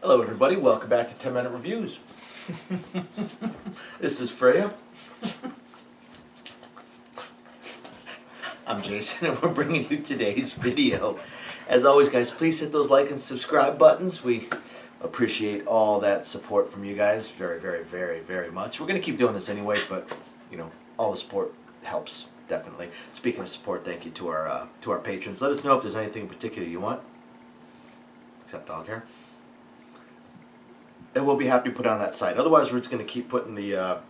Hello everybody, welcome back to 10 Minute Reviews. This is Freya. I'm Jason and we're bringing you today's video. As always guys, please hit those like and subscribe buttons. We appreciate all that support from you guys very much. We're going to keep doing this anyway, but you know, all the support helps, definitely. Speaking of support, thank you to our patrons. Let us know if there's anything in particular you want, except dog hair. And we'll be happy to put on that site. Otherwise, we're just going to keep putting the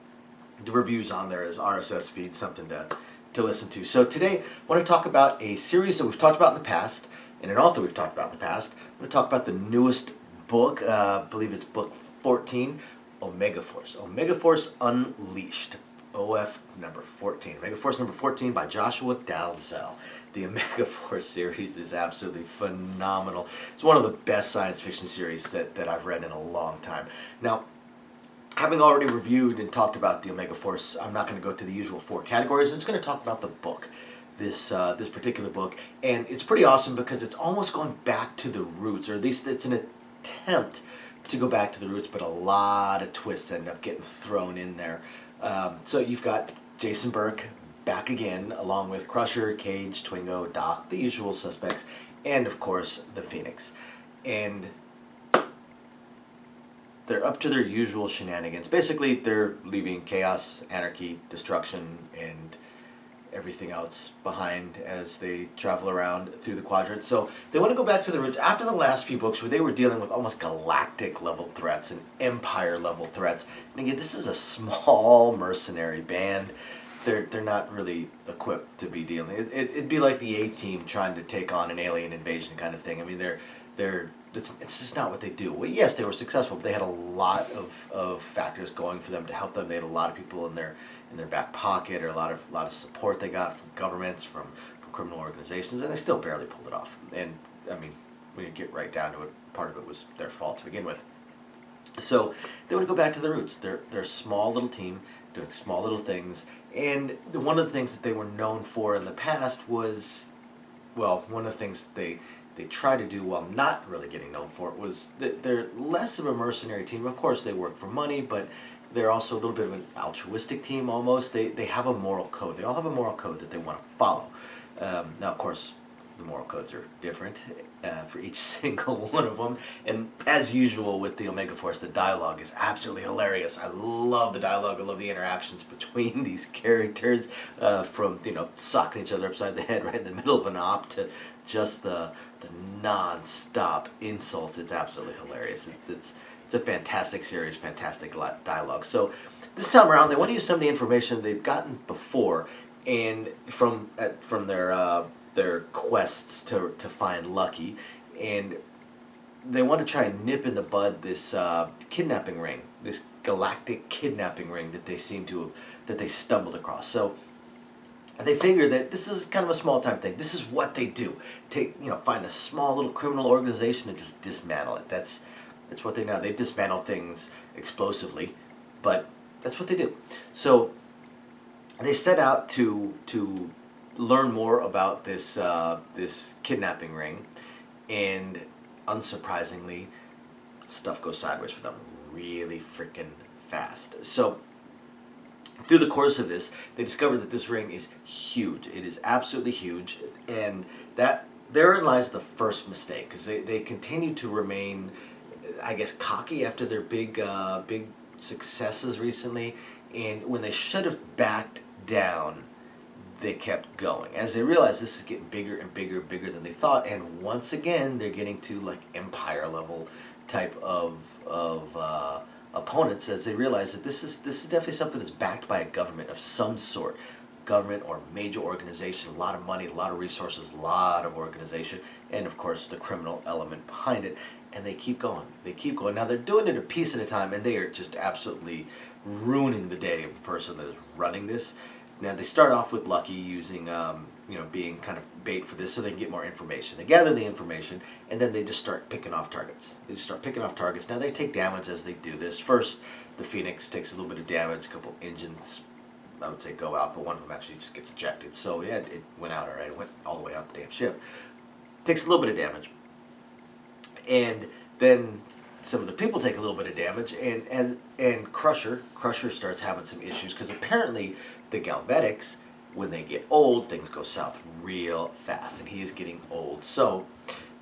reviews on there as RSS feed, something to listen to. So today, I want to talk about a series that we've talked about in the past, and an author we've talked about in the past. I'm going to talk about the newest book, I believe it's book 14, Omega Force. Omega Force Unleashed. OF number 14. Omega Force number 14 by Joshua Dalzelle. The Omega Force series is absolutely phenomenal. It's one of the best science fiction series that I've read in a long time. Now, having already reviewed and talked about the Omega Force, I'm not going to go through the usual 4 categories. I'm just going to talk about the book, this particular book. And it's pretty awesome because it's almost going back to the roots, or at least it's an attempt to go back to the roots, but a lot of twists end up getting thrown in there. So you've got Jason Burke back again, along with Crusher, Cage, Twingo, Doc, the usual suspects, and of course the Phoenix. And they're up to their usual shenanigans. Basically, they're leaving chaos, anarchy, destruction, and everything else behind as they travel around through the quadrant. So they want to go back to the roots after the last few books where they were dealing with almost galactic level threats and empire level threats. And again, this is a small mercenary band. They're not really equipped to be dealing. It'd be like the A-Team trying to take on an alien invasion kind of thing. I mean, it's just not what they do. Well, yes, they were successful, but they had a lot of factors going for them to help them. They had a lot of people in their back pocket, or a lot of support they got from governments, from criminal organizations, and they still barely pulled it off. And I mean, when you get right down to it, part of it was their fault to begin with. So they want to go back to the roots. They're a small little team doing small little things, and one of the things that they were known for in the past was, well, one of the things that they try to do while not really getting known for it was that they're less of a mercenary team. Of course, they work for money, but they're also a little bit of an altruistic team almost. They have a moral code. They all have a moral code that they want to follow. Now, of course, the moral codes are different for each single one of them. And as usual with the Omega Force, the dialogue is absolutely hilarious. I love the dialogue. I love the interactions between these characters, from socking each other upside the head right in the middle of an op to just the non-stop insults. It's absolutely hilarious. It's a fantastic series, fantastic dialogue. So this time around, they want to use some of the information they've gotten before, and from their quests to find Lucky, and they want to try and nip in the bud this kidnapping ring, this galactic kidnapping ring that they stumbled across. So they figure that this is kind of a small time thing. This is what they do. Find a small little criminal organization and just dismantle it. That's what they know. They dismantle things explosively, but that's what they do. So they set out to learn more about this kidnapping ring, and unsurprisingly, stuff goes sideways for them really freaking fast. So through the course of this, they discover that this ring is huge. It is absolutely huge, and that therein lies the first mistake, because they continue to remain, I guess, cocky after their big successes recently, and when they should have backed down, they kept going as they realized this is getting bigger and bigger and bigger than they thought. And once again, they're getting to like empire level type of opponents, as they realize that this is definitely something that's backed by a government of some sort, government or major organization, a lot of money, a lot of resources, a lot of organization, and of course the criminal element behind it. And they keep going. They keep going. Now they're doing it a piece at a time, and they are just absolutely ruining the day of the person that is running this. Now they start off with Lucky using, being kind of bait for this so they can get more information. They gather the information, and then they just start picking off targets. They just start picking off targets. Now they take damage as they do this. First, the Phoenix takes a little bit of damage. A couple engines, I would say, go out, but one of them actually just gets ejected. So yeah, it went out all right. It went all the way out the damn ship. Takes a little bit of damage. And then some of the people take a little bit of damage, and Crusher starts having some issues because apparently the Galvetics, when they get old, things go south real fast, and he is getting old. So,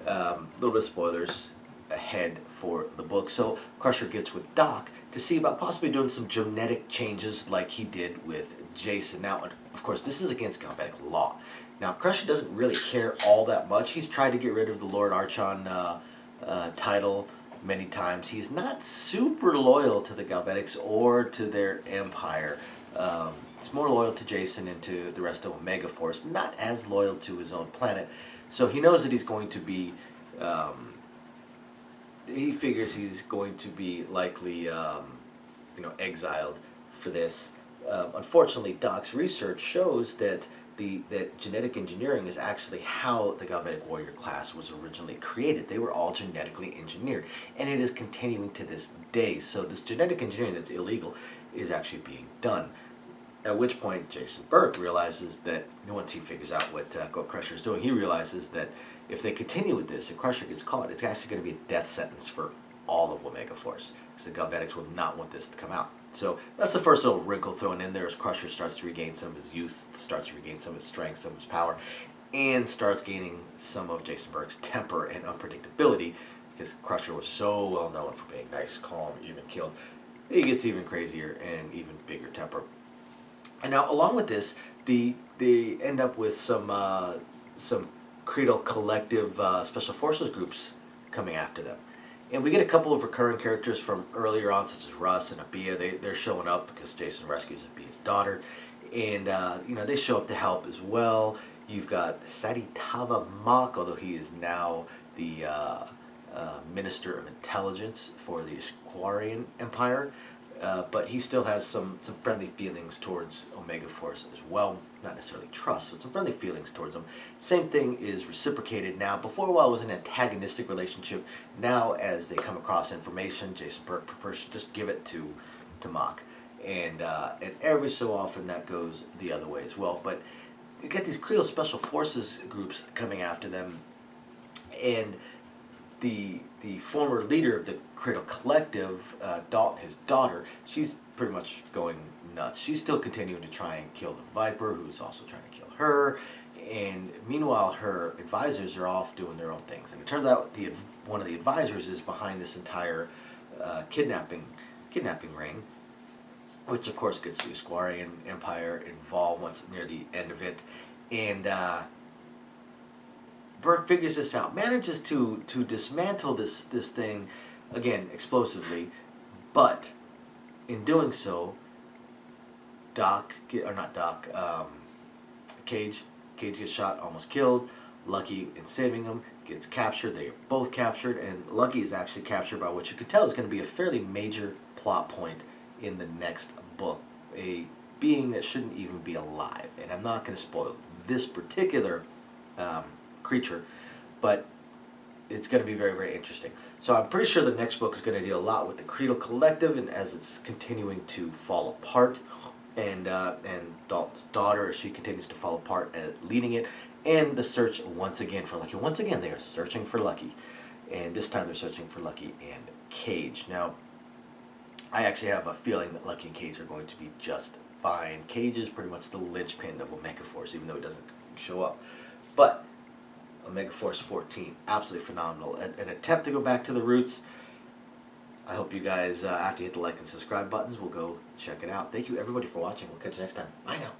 a little bit of spoilers ahead for the book. So Crusher gets with Doc to see about possibly doing some genetic changes like he did with Jason. Now, of course, this is against Galvatic law. Now, Crusher doesn't really care all that much. He's tried to get rid of the Lord Archon title many times. He's not super loyal to the Galvetics or to their empire. He's more loyal to Jason and to the rest of Omega Force, not as loyal to his own planet. So he knows that he's going to be, he figures he's going to be likely, exiled for this. Unfortunately, Doc's research shows that that genetic engineering is actually how the Galvatic warrior class was originally created. They were all genetically engineered, and it is continuing to this day. So this genetic engineering that's illegal is actually being done. At which point, Jason Burke realizes that once he figures out what Crusher is doing, he realizes that if they continue with this, if Crusher gets caught, it's actually going to be a death sentence for all of Omega Force, because the Galvatics will not want this to come out. So that's the first little wrinkle thrown in there as Crusher starts to regain some of his youth, starts to regain some of his strength, some of his power, and starts gaining some of Jason Burke's temper and unpredictability, because Crusher was so well known for being nice, calm, even killed. He gets even crazier and even bigger temper. And now, along with this, they end up with some Creedle Collective Special Forces groups coming after them. And we get a couple of recurring characters from earlier on, such as Russ and Abia. They're showing up because Jason rescues Abia's daughter. And, they show up to help as well. You've got Saditava Mach, although he is now the Minister of Intelligence for the Squarian Empire. But he still has some friendly feelings towards Omega Force as well. Not necessarily trust, but some friendly feelings towards them. Same thing is reciprocated now. Before a while it was an antagonistic relationship. Now as they come across information, Jason Burke prefers to just give it to Mach. And every so often that goes the other way as well. But you get these Creedle Special Forces groups coming after them, and the former leader of the Creedle Collective, Dalton, his daughter, she's pretty much going nuts. She's still continuing to try and kill the Viper, who's also trying to kill her. And meanwhile, her advisors are off doing their own things. And it turns out one of the advisors is behind this entire kidnapping ring, which of course gets the Squarian Empire involved once near the end of it. And Burke figures this out, manages to dismantle this thing, again, explosively, but in doing so, Cage gets shot, almost killed. Lucky, in saving him, gets captured. They are both captured, and Lucky is actually captured by what you can tell is going to be a fairly major plot point in the next book, a being that shouldn't even be alive. And I'm not going to spoil this particular creature, but it's going to be very, very interesting. So I'm pretty sure the next book is going to deal a lot with the Creedle Collective, and as it's continuing to fall apart, and Dalton's daughter, as she continues to fall apart, leading it, and the search once again for Lucky. Once again, they are searching for Lucky, and this time they're searching for Lucky and Cage. Now, I actually have a feeling that Lucky and Cage are going to be just fine. Cage is pretty much the linchpin of Omega Force, even though he doesn't show up. But Omega Force 14, absolutely phenomenal. An attempt to go back to the roots. I hope you guys, after you hit the like and subscribe buttons, will go check it out. Thank you everybody for watching. We'll catch you next time. Bye now.